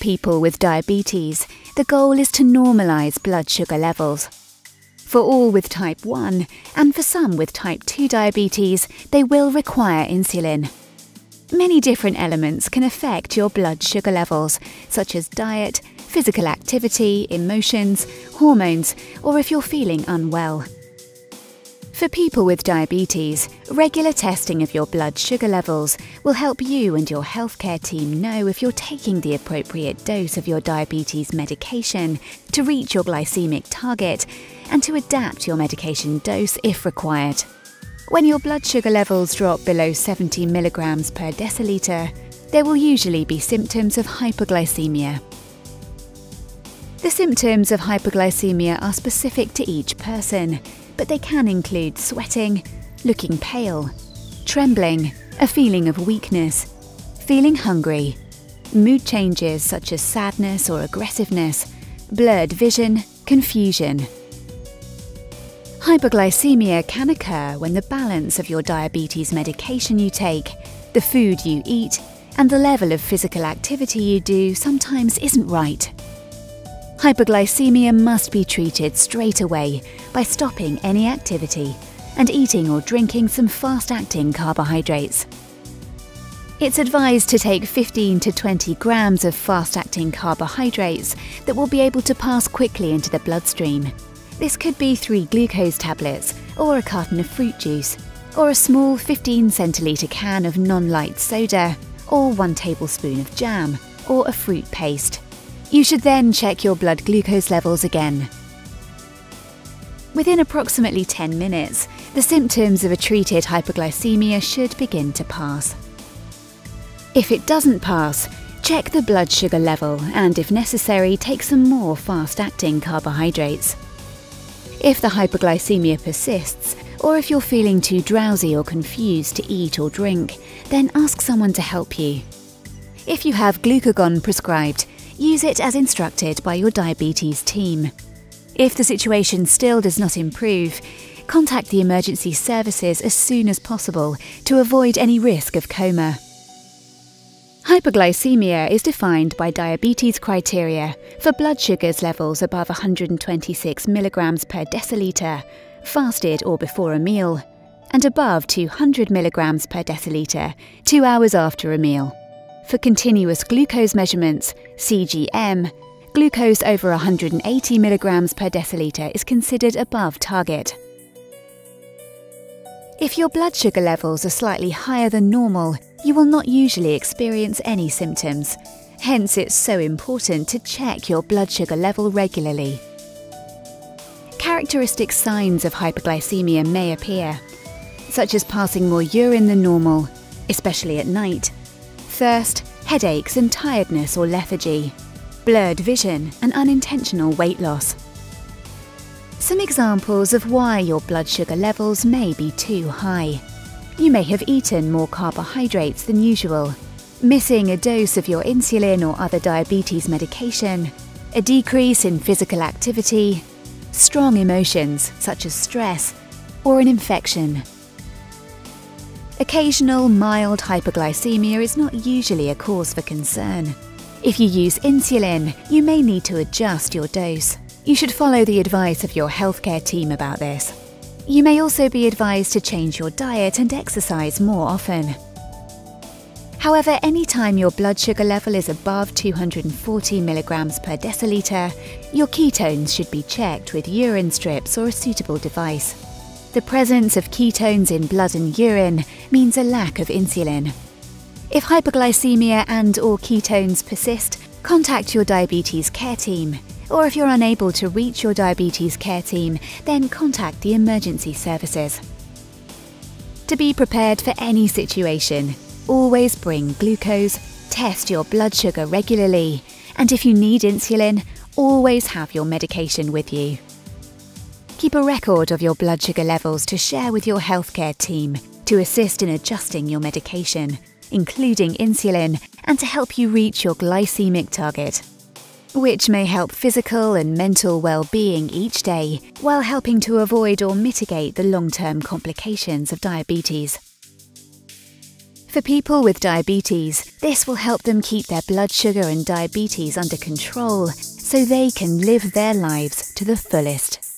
people with diabetes, the goal is to normalise blood sugar levels. For all with type 1, and for some with type 2 diabetes, they will require insulin. Many different elements can affect your blood sugar levels, such as diet, physical activity, emotions, hormones, or if you're feeling unwell. For people with diabetes, regular testing of your blood sugar levels will help you and your healthcare team know if you're taking the appropriate dose of your diabetes medication to reach your glycemic target and to adapt your medication dose if required. When your blood sugar levels drop below 70 milligrams per deciliter, there will usually be symptoms of hypoglycemia. The symptoms of hypoglycemia are specific to each person, but they can include sweating, looking pale, trembling, a feeling of weakness, feeling hungry, mood changes such as sadness or aggressiveness, blurred vision, confusion. Hypoglycemia can occur when the balance of your diabetes medication you take, the food you eat, and the level of physical activity you do sometimes isn't right. Hypoglycemia must be treated straight away by stopping any activity and eating or drinking some fast-acting carbohydrates. It's advised to take 15 to 20 grams of fast-acting carbohydrates that will be able to pass quickly into the bloodstream. This could be 3 glucose tablets, or a carton of fruit juice, or a small 15 centilitre can of non-light soda, or 1 tablespoon of jam, or a fruit paste. You should then check your blood glucose levels again. Within approximately 10 minutes, the symptoms of a treated hypoglycemia should begin to pass. If it doesn't pass, check the blood sugar level and, if necessary, take some more fast-acting carbohydrates. If the hypoglycemia persists, or if you're feeling too drowsy or confused to eat or drink, then ask someone to help you. If you have glucagon prescribed, use it as instructed by your diabetes team. If the situation still does not improve, contact the emergency services as soon as possible to avoid any risk of coma. Hypoglycemia is defined by diabetes criteria for blood sugars levels above 126 milligrams per deciliter, fasted or before a meal, and above 200 milligrams per deciliter 2 hours after a meal. For continuous glucose measurements, CGM, glucose over 180 milligrams per deciliter is considered above target. If your blood sugar levels are slightly higher than normal, you will not usually experience any symptoms. Hence, it's so important to check your blood sugar level regularly. Characteristic signs of hypoglycemia may appear, such as passing more urine than normal, especially at night, thirst, headaches and tiredness or lethargy, blurred vision and unintentional weight loss. Some examples of why your blood sugar levels may be too high. You may have eaten more carbohydrates than usual, missing a dose of your insulin or other diabetes medication, a decrease in physical activity, strong emotions such as stress, or an infection. Occasional mild hypoglycemia is not usually a cause for concern. If you use insulin, you may need to adjust your dose. You should follow the advice of your healthcare team about this. You may also be advised to change your diet and exercise more often. However, anytime your blood sugar level is above 240 milligrams per deciliter, your ketones should be checked with urine strips or a suitable device. The presence of ketones in blood and urine means a lack of insulin. If hypoglycemia and/or ketones persist, contact your diabetes care team. Or if you're unable to reach your diabetes care team, then contact the emergency services. To be prepared for any situation, always bring glucose, test your blood sugar regularly, and if you need insulin, always have your medication with you. Keep a record of your blood sugar levels to share with your healthcare team to assist in adjusting your medication, including insulin, and to help you reach your glycemic target, which may help physical and mental well-being each day while helping to avoid or mitigate the long-term complications of diabetes. For people with diabetes, this will help them keep their blood sugar and diabetes under control so they can live their lives to the fullest.